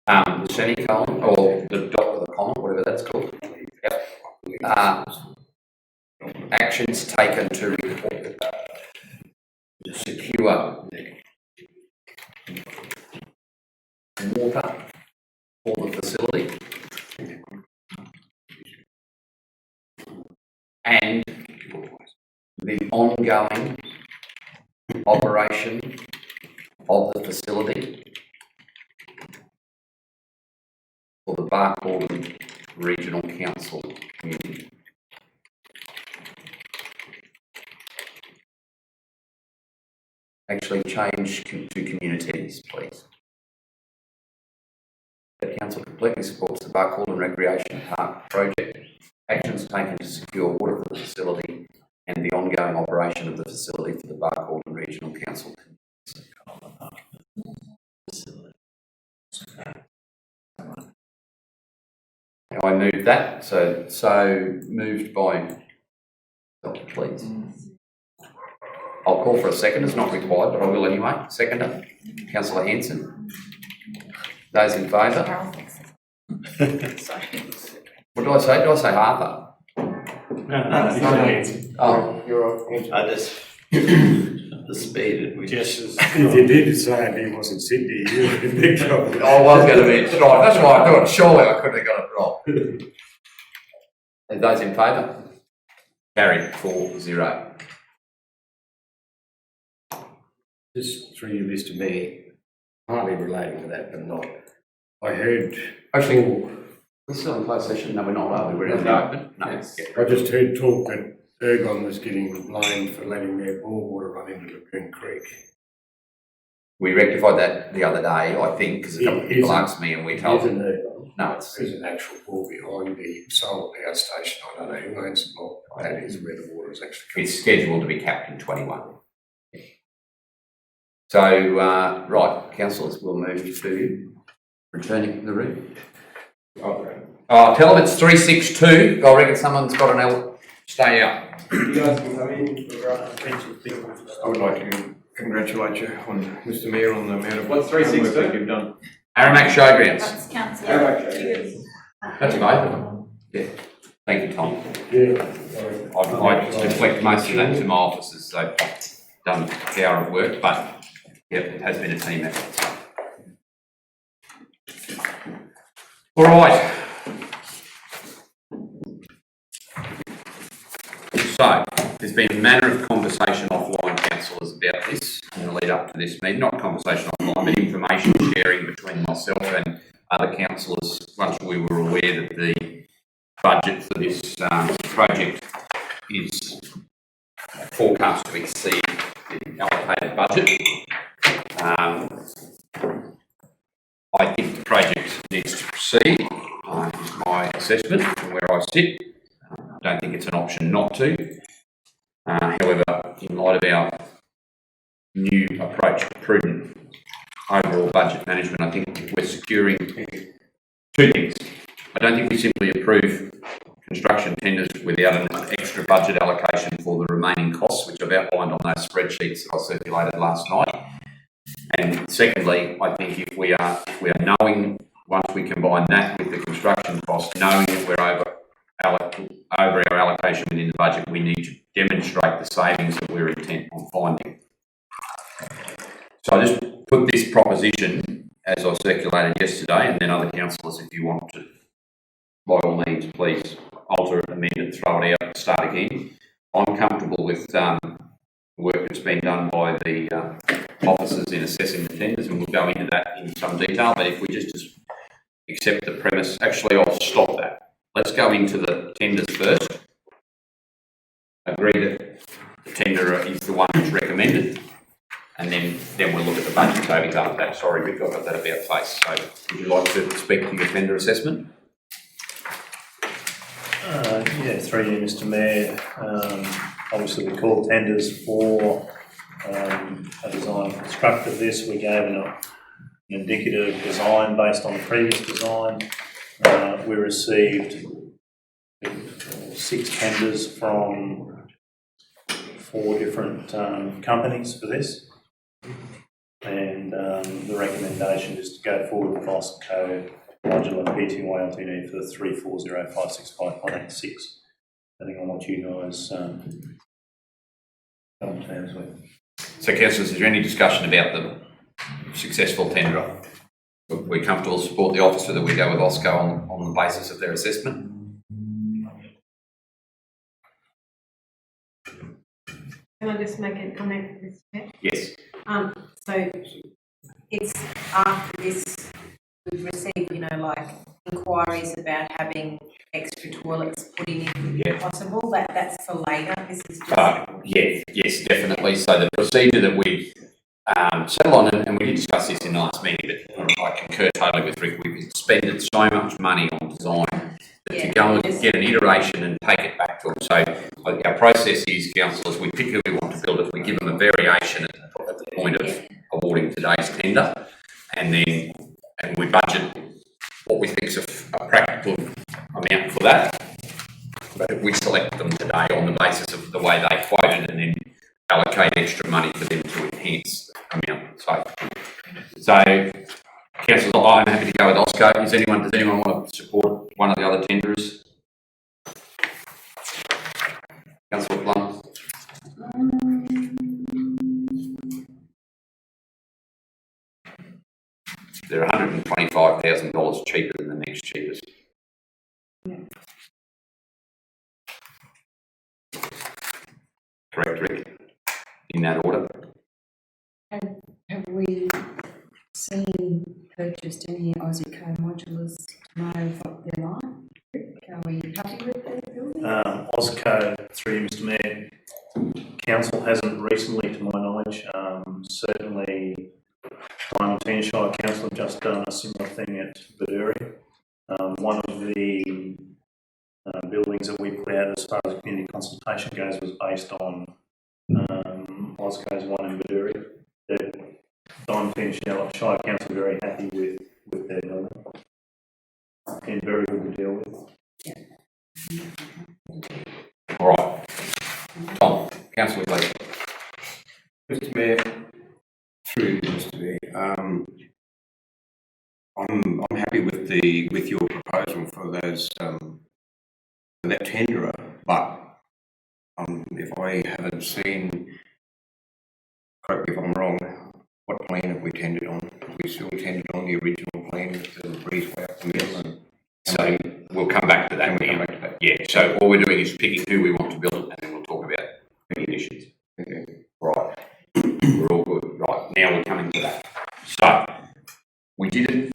the semicolon or the dot or the comma, whatever that's called. Yep. Actions taken to secure water for the facility and the ongoing operation of the facility for the Barcaldine Regional Council community. Actually change to communities, please. The Council completely supports the Barcaldine Recreation Park project. Actions taken to secure water for the facility and the ongoing operation of the facility for the Barcaldine Regional Council. Now I move that, so moved by Dr. Please. I'll call for a second, it's not required, but I will anyway. Seconder, Councillor Hanson. Those in favour? What do I say? Do I say Harper? No, it's not Hanson. Oh, You're right. I just the speed at which. If you did say it, he wasn't Sydney, you would have been trouble. I was going to be right. That's why I thought surely I couldn't have got it wrong. And those in favour? Carried 4-0. Just through you, Mr. Mayor, partly relating to that, but not. I heard. Actually, we're still in closed session. No, we're not, are we? We're in the open. No. Yes. I just heard talk that Ergon was getting blamed for letting their bore water run into Lagoon Creek. We rectified that the other day, I think, because a couple of people asked me and we told them. No, there's an actual bore behind the solar power station. I don't know who owns the bore. That is where the water is actually coming. It's scheduled to be capped in 21. So, right, councillors, we'll move to returning to the room. Oh, tell them it's 362. I reckon someone's got an L. Stay out. You guys can come in for attention. I would like to congratulate you on Mr. Mayor on the amount of What's work 362? that you've done. Aramac Showgrounds. That's councillor. That's amazing. Yeah. Thank you, Tom. Yeah. I deflect most of that to my officers. They've done the hour of work, but yep, it has been a team effort. All right. So, there's been a manner of conversation offline, councillors, about this in the lead up to this meeting. Not conversation offline, but information sharing between myself and other councillors once we were aware that the budget for this project is forecast to exceed the allocated budget. I think the project needs to proceed, is my assessment from where I sit. I don't think it's an option not to. However, in light of our new approach to prudent overall budget management, I think we're securing two things. I don't think we simply approve construction tenders without an extra budget allocation for the remaining costs, which I've outlined on those spreadsheets that I circulated last night. And secondly, I think if we are knowing, once we combine that with the construction cost, knowing that we're over our allocation within the budget, we need to demonstrate the savings that we're intent on finding. So I just put this proposition as I circulated yesterday, and then other councillors, if you want to, by all means, please alter it, amend it, throw it out, start again. I'm comfortable with the work that's been done by the officers in assessing the tenders, and we'll go into that in some detail, but if we just accept the premise, actually I'll stop that. Let's go into the tenders first. Agree that the tender is the one that's recommended, and then we'll look at the budget savings after that. Sorry, Rick, I got that about face. So would you like to speak to your tender assessment? Yeah, through you, Mr. Mayor. Obviously, we called tenders for a design and construct of this. We gave an indicative design based on the previous design. We received 6 tenders from 4 different companies for this, and and the recommendation is to go forward with Osco Modular Pty Ltd for 340565186, depending on what you guys come to terms with. So councillors, is there any discussion about the successful tenderer? We're comfortable to support the officer that we go with Osco on the basis of their assessment? Can I just make a comment, Mr. Chair? Yes. So it's after this, we've received, like inquiries about having extra toilets put in if possible. That's for later. This is just. Yes, definitely. So the procedure that we settle on, and we did discuss this in the last meeting, but I concur totally with Rick. We've expended so much money on design that to go and get an iteration and take it back to them. So our process is, councillors, we pick who we want to build it. We give them a variation at the point of awarding today's tender, and we budget what we think is a practical amount for that. But we select them today on the basis of the way they quoted, and then allocate extra money for them to enhance the amount. So councillors, I'm happy to go with Osco. Does anyone want to support one of the other tenderers? Councillor Plum? They're $125,000 cheaper than the next cheapest. Correct, Rick? In that order? Have we purchased any Aussie Co modulars to know what they're like? Are we happy with their building? Osco, through you, Mr Mayor, council hasn't recently, to my knowledge, certainly Diamantina Shire Council have just done a similar thing at Beduri. One of the buildings that we put out as far as community consultation goes was based on Osco's one in Beduri. The Diamantina Shire Council are very happy with their building and very good to deal with. All right. Tom, councillor, please. Mr Mayor, through you, Mr Mayor, I'm happy with your proposal for those for that tenderer, but if I haven't seen, correct me if I'm wrong, what plan have we tendered on? Have we still tendered on the original plan with the breezeway up the middle? So we'll come back to that. Yeah, so all we're doing is picking who we want to build and then we'll talk about the conditions. Okay. Right. We're all good. Right, now we're coming to that. So we didn't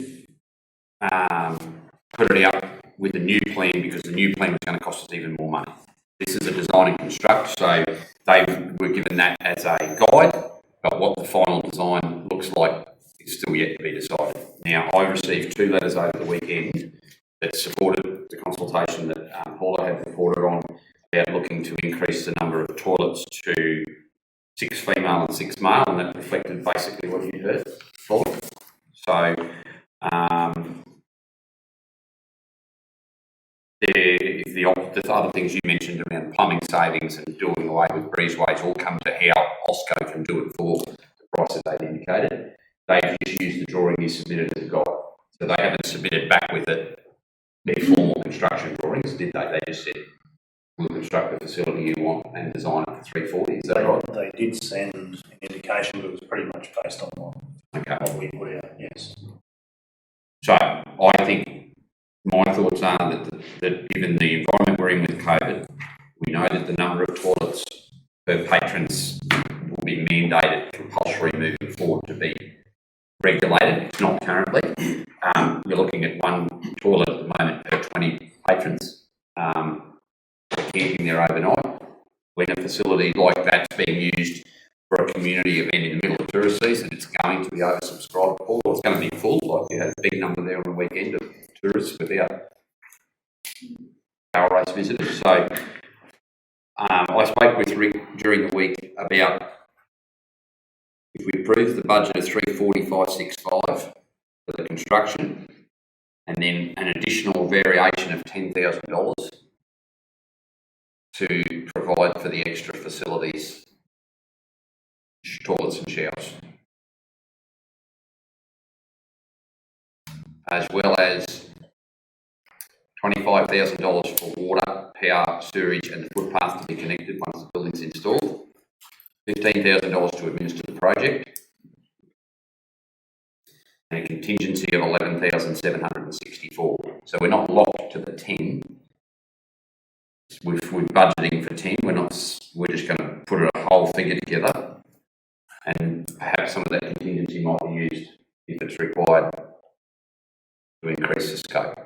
put it out with a new plan because the new plan was going to cost us even more money. This is a design and construct, so they were given that as a guide, but what the final design looks like is still yet to be decided. Now, I received 2 letters over the weekend that supported the consultation that Paula had reported on about looking to increase the number of toilets to 6 female and 6 male, and that reflected basically what you heard, Paula. So, the other things you mentioned around plumbing savings and doing away with breezeways all come to how Osco can do it for the price that they've indicated. They've just used the drawing you submitted as a guide. So they haven't submitted back with it their formal construction drawings, did they? They just said, we'll construct the facility you want and design it for 340, is that right? They did send an indication, but it was pretty much based on what we put out, yes. So I think my thoughts are that given the environment we're in with COVID, we know that the number of toilets per patrons will be mandated compulsory moving forward to be regulated. It's not currently. We're looking at 1 toilet at the moment per 20 patrons camping there overnight. When a facility like that's being used for a community event in the middle of tourist season, it's going to be oversubscribed, or it's going to be full. Like you had a big number there on the weekend of tourists without power race visitors. So I spoke with Rick during the week about if we approve the budget of 345.65 for the construction, and then an additional variation of $10,000 to provide for the extra facilities, toilets and showers. as well as $25,000 for water, power, sewerage and the footpath to be connected once the building's installed. $15,000 to administer the project. And a contingency of 11,764. So we're not locked to the 10. We're budgeting for 10. We're just going to put a whole figure together, and perhaps some of that contingency might be used if it's required to increase the scope.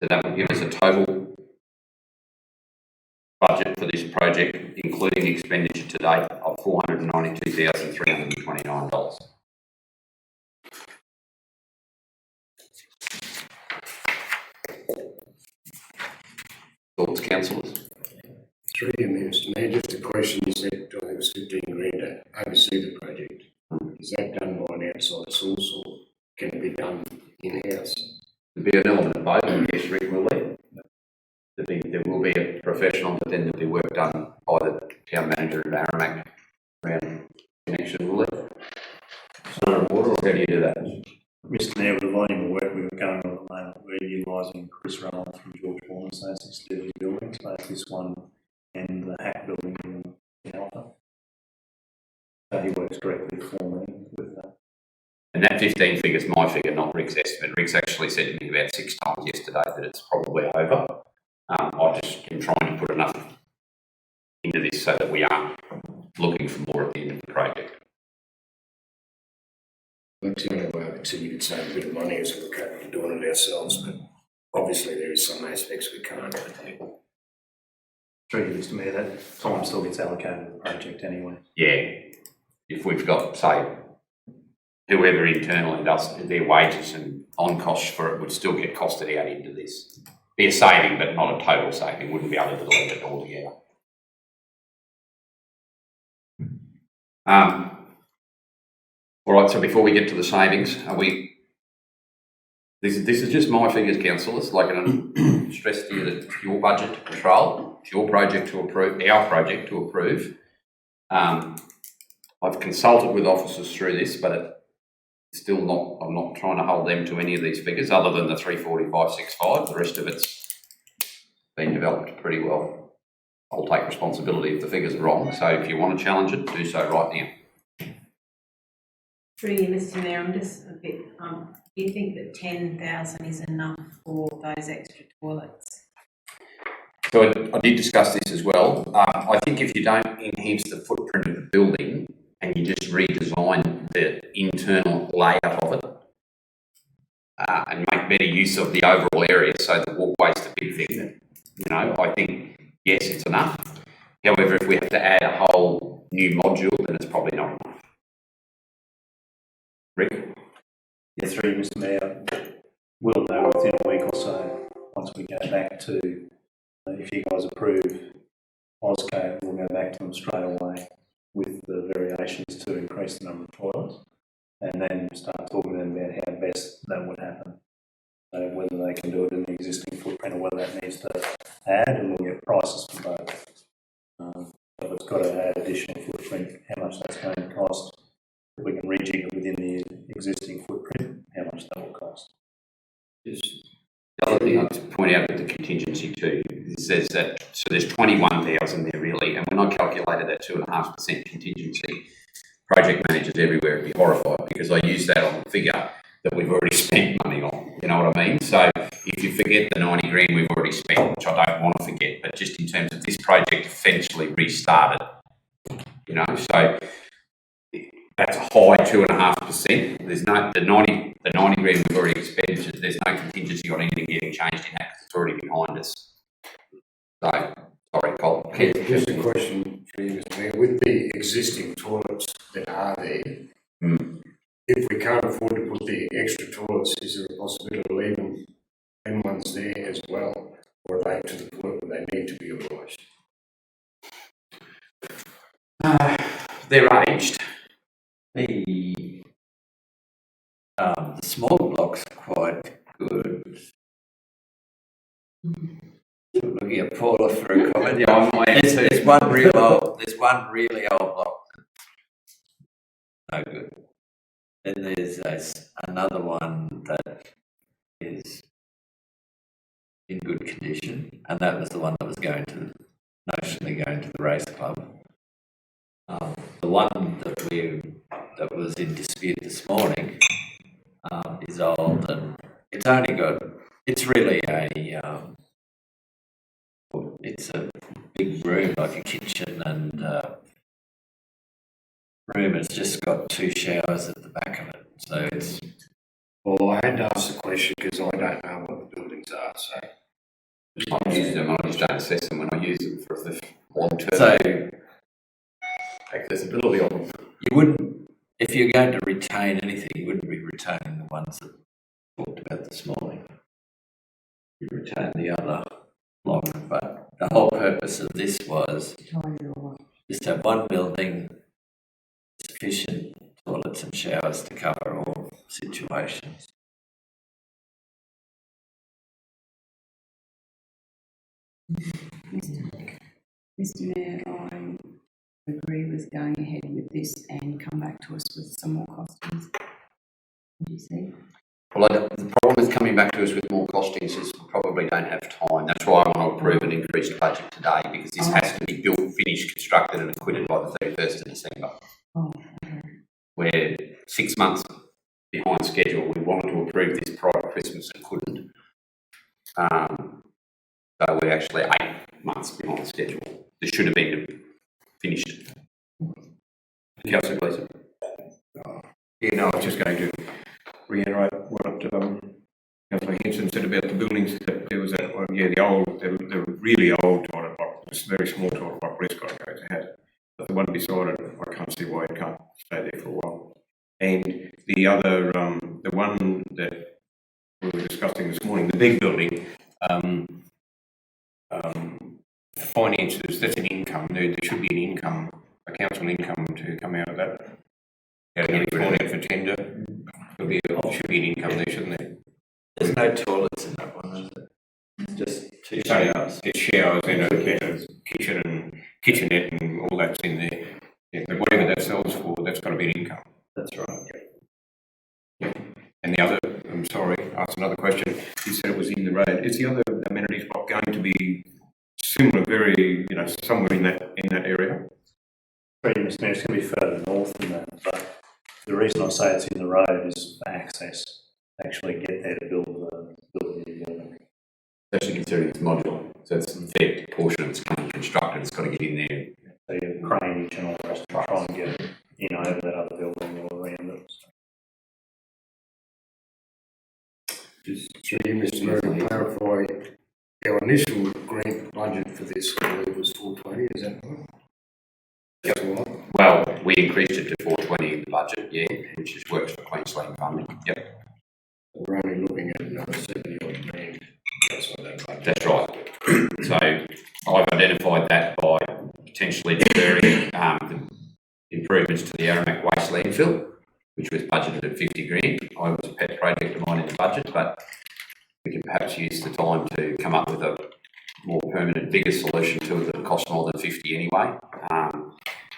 So that will give us a total budget for this project, including expenditure to date, of $492,329. Thoughts, councillors? Through you, Mr. Mayor, just a question. You said I think it was 15 grand to oversee the project. Is that done by an outside source or can it be done in-house? There'll be an element of both, yes, Rick will there. There will be a professional, but then there'll be work done by the town manager of Aramac around connection, will there? Soil and water, or how do you do that? Mr. Mayor, with the volume of work we've got going on at the moment, we're utilising Chris Rowan from George Warren's exterior buildings, both this one and the Hack building in Alpha. So he works directly for me with that. And that 15 figure's my figure, not Rick's estimate. Rick's actually said to me about 6 times yesterday that it's probably over. I just am trying to put enough into this so that we aren't looking for more at the end of the project. That's the only way I could see you could save a bit of money is if we're capable of doing it ourselves, but obviously there is some aspects we can't. Through you, Mr. Mayor, that time still gets allocated to the project anyway. Yeah, if we've got, say, whoever internally does their wages and on costs for it would still get costed out into this. Be a saving, but not a total saving. Wouldn't be able to delete it altogether. All right, so before we get to the savings, this is just my figures, councillors. Like, and I stress to you that it's your budget to control, it's your project to approve, our project to approve. I've consulted with officers through this, but it's still not, I'm not trying to hold them to any of these figures other than the 345.65. The rest of it's been developed pretty well. I'll take responsibility if the figures are wrong. So if you want to challenge it, do so right now. Through you, Mr. Mayor, I'm just a bit, do you think that 10,000 is enough for those extra toilets? So I did discuss this as well. I think if you don't enhance the footprint of the building and you just redesign the internal layout of it and make better use of the overall area, so the walkway's the big thing, I think, yes, it's enough. However, if we have to add a whole new module, then it's probably not enough. Rick? Yeah, through you, Mr. Mayor, we'll know within a week or so, once we go back to, if you guys approve Auscode, we'll go back to them straight away with the variations to increase the number of toilets, and then start talking to them about how best that would happen. Whether they can do it in the existing footprint or whether that needs to add, and we'll get prices for both. If it's got to add additional footprint, how much that's going to cost. If we can rejig it within the existing footprint, how much that will cost. The other thing I'd point out with the contingency too is that so there's 21,000 there really, and when I calculated that 2.5% contingency, project managers everywhere would be horrified because I use that on the figure that we've already spent money on. You know what I mean? So if you forget the 90 grand we've already spent, which I don't want to forget, but just in terms of this project essentially restarted, so that's a high 2.5%. There's no the 90 grand we've already expended. There's no contingency on anything getting changed in that because it's already behind us. So sorry, Colin. Just a question for you, Mr. Mayor. With the existing toilets that are there, if we can't afford to put the extra toilets, is there a possibility of leaving them ones there as well, or are they to the point where they need to be abolished? They're aged. The small block's quite good. Looking at Paula for a comment. Yeah, I'm my There's one really old block. No good. Then there's another one that is in good condition, and that was the one that was notionally going to the race club. The one that was in dispute this morning is old, and it's really it's a big room, like a kitchen and room. It's just got 2 showers at the back of it, so it's. Well, I had to ask the question because I don't know what the buildings are, so. I use them, I just don't assess them when I use them for the long term So accessibility of them. you wouldn't, if you're going to retain anything, you wouldn't be retaining the ones that we talked about this morning. You retain the other block, but the whole purpose of this was Tie it all up. just have one building, sufficient toilets and showers to cover all situations. Mr Mayor, I agree with going ahead with this and come back to us with some more costings. What do you say? Well, the problem with coming back to us with more costings is we probably don't have time. That's why I want to approve an increased budget today, because this has to be built, finished, constructed and acquitted by the 31st of December. Oh, okay. We're 6 months behind schedule. We wanted to approve this prior to Christmas and couldn't. So we're actually 8 months behind schedule. This should have been finished. Councillor Gleeson. Yeah, no, I was just going to reiterate what Councillor Henson said about the buildings. That there was the really old toilet block, this very small toilet block, Prescott goes ahead. But the one beside it, I can't see why it can't stay there for a while. And the other, the one that we were discussing this morning, the big building, finances, that's an income. There should be an income, a council income to come out of that. Getting it drawn out for tender. There should be an income there, shouldn't there? There's no toilets in that one, is it? Just 2 So, showers. it's showers and a kitchen and kitchenette and all that's in there. Yeah, but whatever that sells for, that's got to be an income. That's right. Yeah. And the other, I'm sorry, asked another question. You said it was in the road. Is the other amenities block going to be similar, very, somewhere in that area? Pretty much, it's going to be further north than that, but the reason I say it's in the road is for access, actually get there to build the building. Especially considering it's modular, so it's a fair portion of it's coming constructed, it's got to get in there. So you have craneage and all the rest, to try and get it in over that other building or around it. Through you, Mr Mayor, to clarify, our initial grant budget for this, I believe, was 420, is that right? That's right. Well, we increased it to 420 in the budget, yeah, which is works for Queensland funding. Yep, We're only looking at another 70 odd grand. that's right. So I've identified that by potentially deferring the improvements to the Aramac Waste landfill, which was budgeted at 50 grand. I was a pet project of mine in the budget, but we can perhaps use the time to come up with a more permanent, bigger solution to it that costs more than 50 anyway.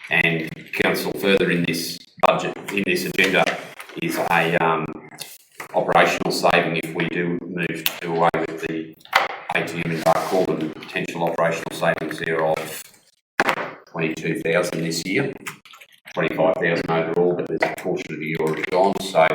And council further in this budget, in this agenda, is a operational saving if we do move to do away with the ATM in Dark Corbin, potential operational savings there of 22,000 this year, 25,000 overall, but there's a portion of the year already gone. So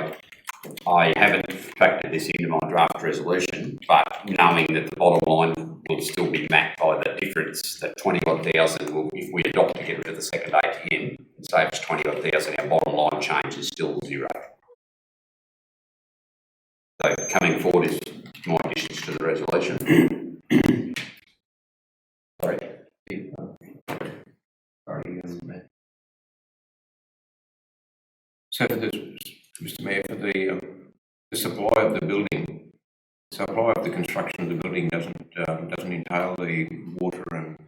I haven't factored this into my draft resolution, but knowing that the bottom line will still be met by the difference, that 20,000 will, if we adopt to get rid of the second ATM, it saves 20,000, our bottom line change is still zero. So coming forward is my additions to the resolution. Sorry. Sorry, So for this, Mr Mayor, for the supply of the building, supply of the construction of the building doesn't entail the water and.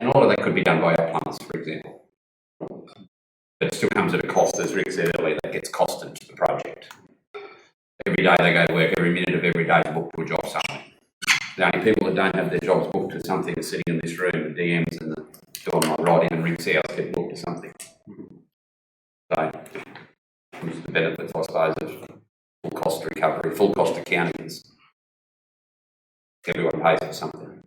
And a lot of that could be done by our plumbers, for example. But it still comes at a cost, as Rick said earlier, that gets costed to the project. Every day they go to work, every minute of every day is booked to a job somewhere. The only people that don't have their jobs booked to something are sitting in this room, the DMs and the door on my right and Rick's house get booked to something. So comes to the benefits, I suppose, of full cost recovery, full cost accounting is everyone pays for something.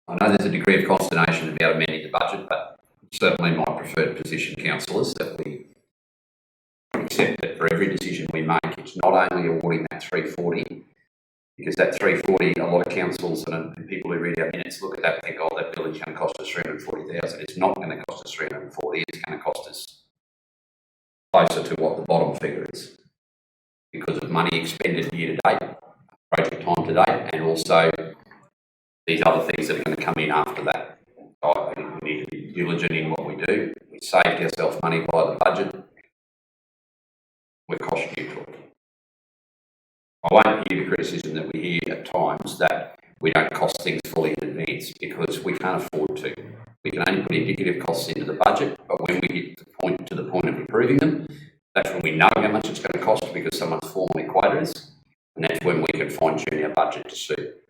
I know there's a degree of consternation about amending the budget, but certainly my preferred position, councillors, that we accept that for every decision we make, it's not only awarding that 340, because that 340, a lot of councils and people who read our minutes look at that and think, oh, that building's going to cost us 340,000. It's not going to cost us 340, it's going to cost us closer to what the bottom figure is because of money expended year to date, project time to date, and also these other things that are going to come in after that. I think we need to be diligent in what we do. We saved ourselves money by the budget. We're cost neutral. I won't hear the criticism that we hear at times that we don't cost things fully in advance because we can't afford to. We can only put indicative costs into the budget, but when we get to the point of approving them, that's when we know how much it's going to cost because someone's formally quoted us, and that's when we can fine-tune our budget to suit.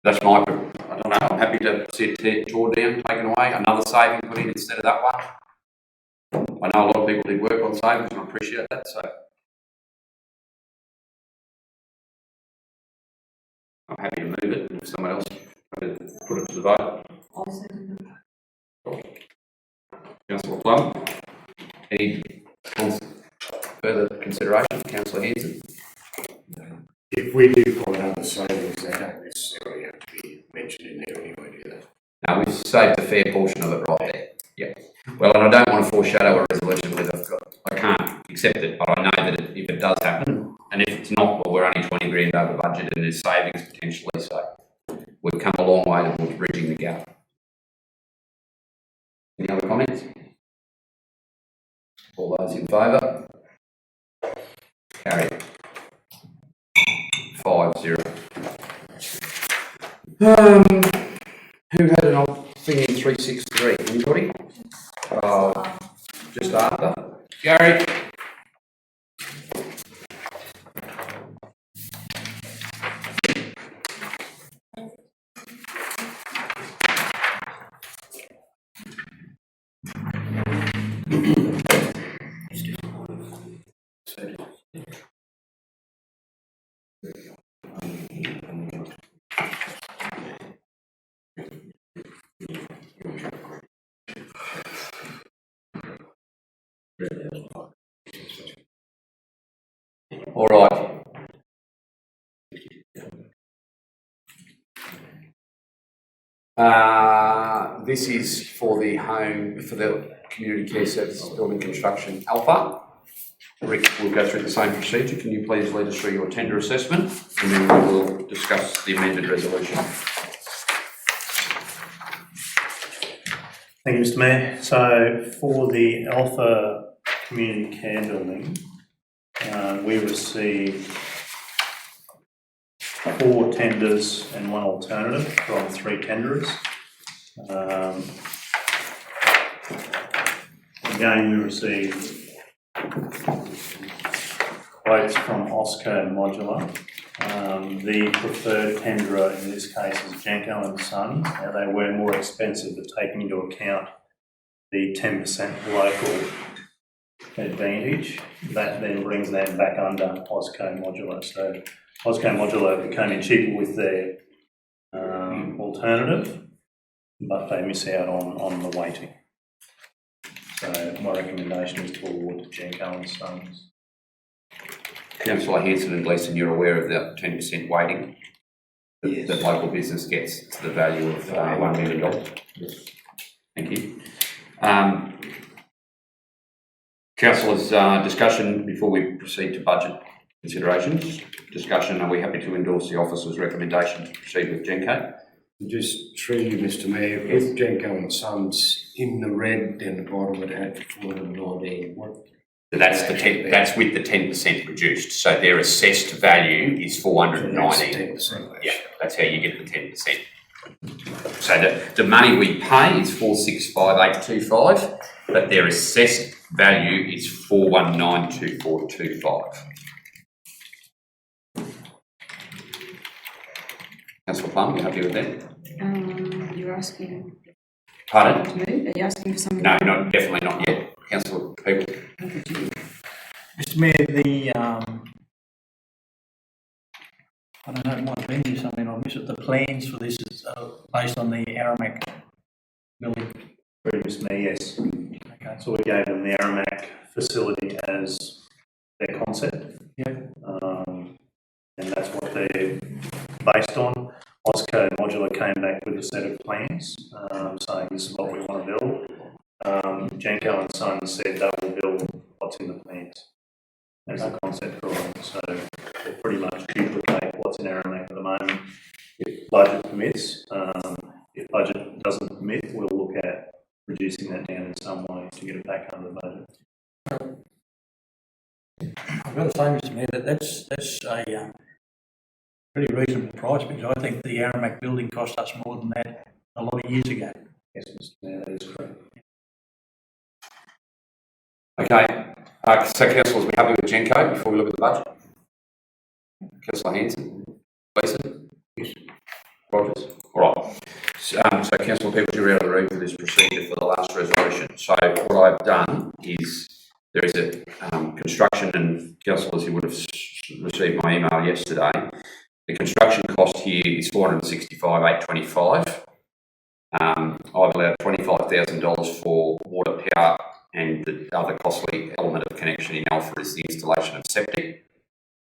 That's my, I don't know, I'm happy to see it drawn down, taken away, another saving put in instead of that one. I know a lot of people did work on savings and I appreciate that, so I'm happy to move it if someone else wants to put it to the vote. Councillor Plum, any further consideration? Councillor Hanson? If we do find other savings, they don't necessarily have to be mentioned in there anyway, do they? No, we've saved a fair portion of it right there. Yeah. Well, and I don't want to foreshadow a resolution that I can't accept it, but I know that if it does happen, and if it's not, well, we're only 20 grand over budget and there's savings potentially, so we've come a long way towards bridging the gap. Any other comments? All those in favour? Carried. 5-0. Who had an old thing in 363? Anybody? Just after. Gary. All right. This is for the community care services building construction Alpha. Rick will go through the same procedure. Can you please lead us through your tender assessment, and then we will discuss the amended resolution. Thank you, Mr. Mayor. So for the Alpha Community Care Building, we received 4 tenders and 1 alternative from 3 tenderers. Again, we received quotes from Osco Modular. The preferred tenderer in this case is Jenko and Sons. Now, they were more expensive, but taking into account the 10% local advantage, that then brings them back under Osco Modular. So Osco Modular became cheaper with their alternative, but they miss out on the weighting. So my recommendation is to award to Jenko and Sons. Councillor Hanson and Gleeson, you're aware of the 10% weighting that the local business gets to the value of $1 million. Yes. Thank you. Councillors, discussion before we proceed to budget considerations. Discussion, are we happy to endorse the officer's recommendation to proceed with Genco? Just through you, Mr. Mayor, with Jenko and Sons in the red down the bottom, it had 419. What? That's the that's with the 10% reduced. So their assessed value is 419. Yeah, that's how you get the 10%. So the money we pay is 465,825, but their assessed value is 419,2425. Councillor Plum, you happy with that? You're asking Pardon? To move? Are you asking for something? No, definitely not yet. Councillor People. Mr Mayor, I don't know, it might have been here something, I missed it, the plans for this is based on the Aramac building. Through Mr Mayor, yes. Okay. So we gave them the Aramac facility as their concept. Yep. And that's what they're based on. Osco Modular came back with a set of plans, saying this is what we want to build. Jenko and Son said they will build what's in the plans as a concept drawing. So they pretty much duplicate what's in Aramac at the moment. If budget permits, if budget doesn't permit, we'll look at reducing that down in some way to get it back under the budget. I've got to say, Mr Mayor, that's a pretty reasonable price, because I think the Aramac building cost us more than that a lot of years ago. Yes, Mr Mayor, that is correct. Okay. So councillors, we happy with Genco before we look at the budget? Councillor Hanson? Gleeson? Yes. Rogers? All right. So councillor People, you're out of the room for this procedure for the last resolution. So what I've done is there is a construction, and councillors, you would have received my email yesterday. The construction cost here is $465,825. I've allowed $25,000 for water, power, and the other costly element of connection in Alpha is the installation of septic.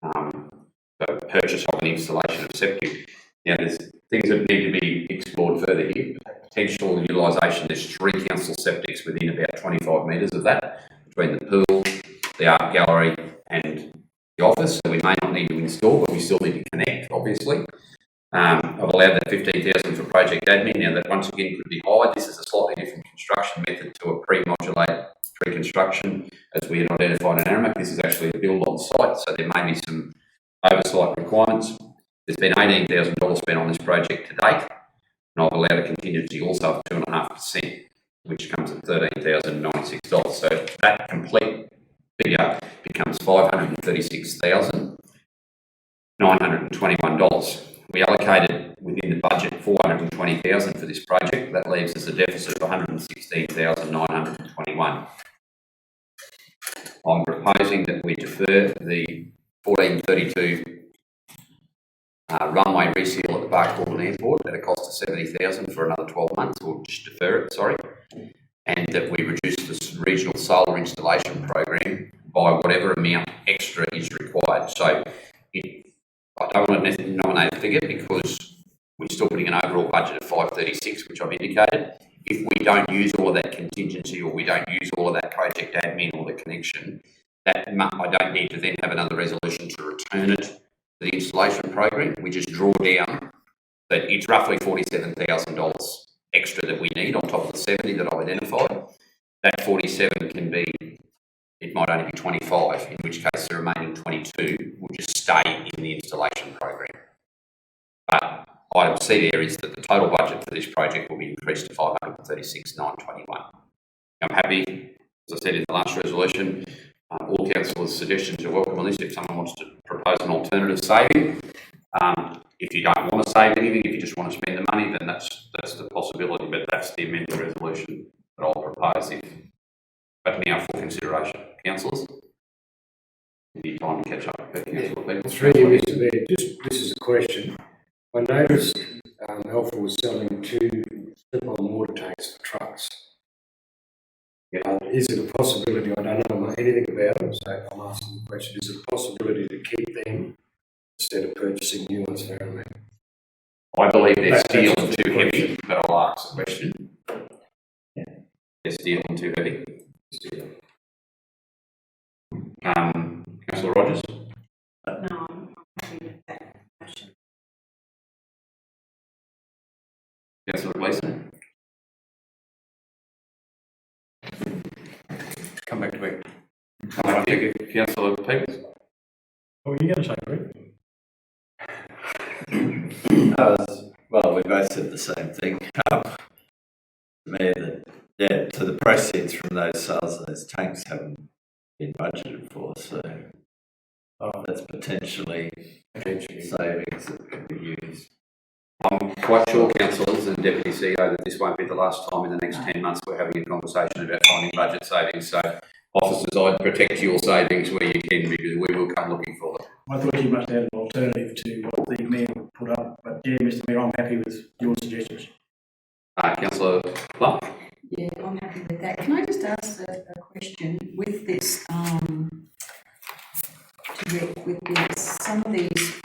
The purchase of an installation of septic. Now, there's things that need to be explored further here. Potential utilisation, there's 3 council septics within about 25 metres of that, between the pool, the art gallery, and the office. So we may not need to install, but we still need to connect, obviously. I've allowed that $15,000 for project admin. Now, that once again could be higher. This is a slightly different construction method to a pre-modulate pre-construction, as we had identified in Aramac. This is actually a build on site, so there may be some oversight requirements. There's been $18,000 spent on this project to date, and I've allowed a contingency also of 2.5%, which comes at $13,096. So that complete figure becomes $536,921. We allocated within the budget $420,000 for this project. That leaves us a deficit of $116,921. I'm proposing that we defer the 1432 runway reseal at the Bark Baldwin Airport at a cost of $70,000 for another 12 months, or just defer it, sorry, and that we reduce the regional solar installation program by whatever amount extra is required. So I don't want to nominate a figure because we're still putting an overall budget of 536, which I've indicated. If we don't use all of that contingency, or we don't use all of that project admin or the connection, that I don't need to then have another resolution to return it to the installation program. We just draw down that it's roughly $47,000 extra that we need on top of the 70 that I've identified. That 47 can be, it might only be 25, in which case the remaining 22 will just stay in the installation program. But item C there is that the total budget for this project will be increased to $536,921. I'm happy, as I said in the last resolution, all councillors' suggestions are welcome on this. If someone wants to propose an alternative saving, if you don't want to save anything, if you just want to spend the money, then that's the possibility, but that's the amended resolution that I'll propose but now for consideration. Councillors, give you time to catch up with councillor people. Through you, Mr Mayor, this is a question. I noticed Alpha was selling 2 slip-on water tanks for trucks. Is it a possibility, I don't know anything about it, so I'm asking the question, is it a possibility to keep them instead of purchasing new ones for Aramac? I believe they're steel and too heavy, but I'll ask the question. Yeah. They're steel and too heavy. Councillor Rogers? No, I'm happy with that motion. Councillor Gleeson? Come back to me. Come on, thank you. Councillor Peoples? What were you going to say, Greg? Well, we both said the same thing. To the proceeds from those sales, those tanks haven't been budgeted for, so that's potentially savings that could be used. I'm quite sure, councillors and Deputy CEO, that this won't be the last time in the next 10 months we're having a conversation about finding budget savings. So, officers, I'd protect your savings where you can, because we will come looking for them. I thought you must have an alternative to what the mayor put up, but yeah, Mr Mayor, I'm happy with your suggestions. Councillor Plum? Yeah, I'm happy with that. Can I just ask a question with this, some of these,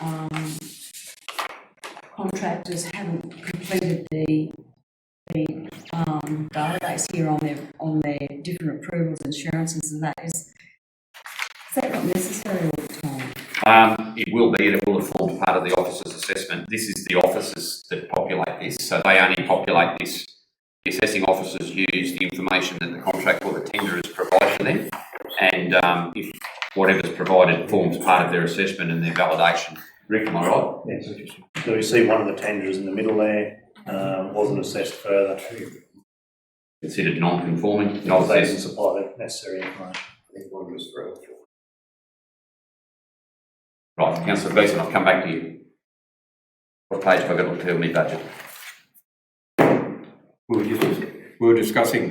contractors haven't completed the database here on their different approvals, insurances and that is that not necessary all the time? It will be, and it will have formed part of the officers' assessment. This is the officers that populate this, so they only populate this. The assessing officers use the information that the contract or the tenderers provide for them, and if whatever's provided forms part of their assessment and their validation. Rick, am I right? Yes. So we see one of the tenders in the middle there, wasn't assessed further. Considered non-conforming, They not didn't assessed. supply the necessary information. I think one was for Right, Councillor Beeson, I'll come back to you. What page have I got to look to my budget? we were discussing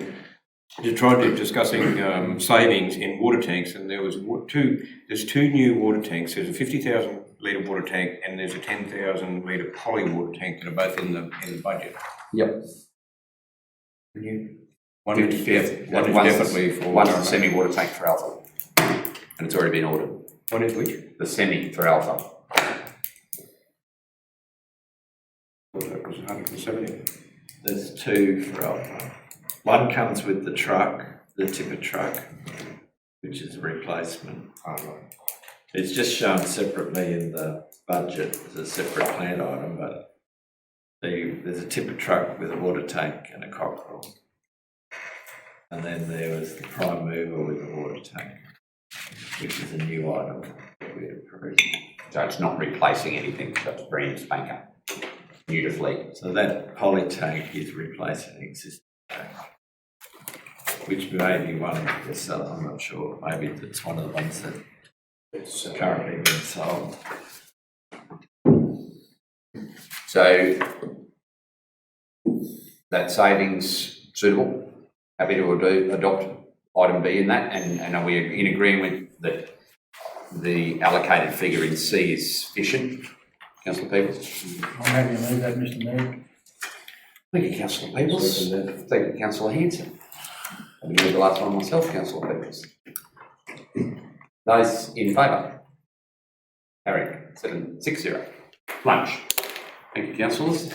savings in water tanks, and there's two new water tanks. There's a 50,000 litre water tank and there's a 10,000 litre poly water tank that are both in the budget. Yep. One is definitely for one's the semi-water tank for Alpha, and it's already been ordered. One is which? The semi for Alpha. That was 170. There's two for Alpha. One comes with the truck, the tipper truck, which is a replacement. Oh, right. It's just shown separately in the budget as a separate plan item, but there's a tipper truck with a water tank and a cockerel. And then there was the prime mover with a water tank, which is a new item that we approved. So it's not replacing anything, so it's brand spanker, new to fleet. So that poly tank is replacing an existing tank, which may be one of the sell. I'm not sure. Maybe it's one of the ones that it's currently being sold. So that savings suitable? Happy to adopt item B in that, and are we in agreement that the allocated figure in C is sufficient? Councillor Peebles? I'm happy to move that, Mr Mayor. Thank you, Councillor Peebles. Thank you, Councillor Hanson. I'll do the last one myself, Councillor Peebles. Those in favour? Carried. 760. Lunch. Thank you, councillors.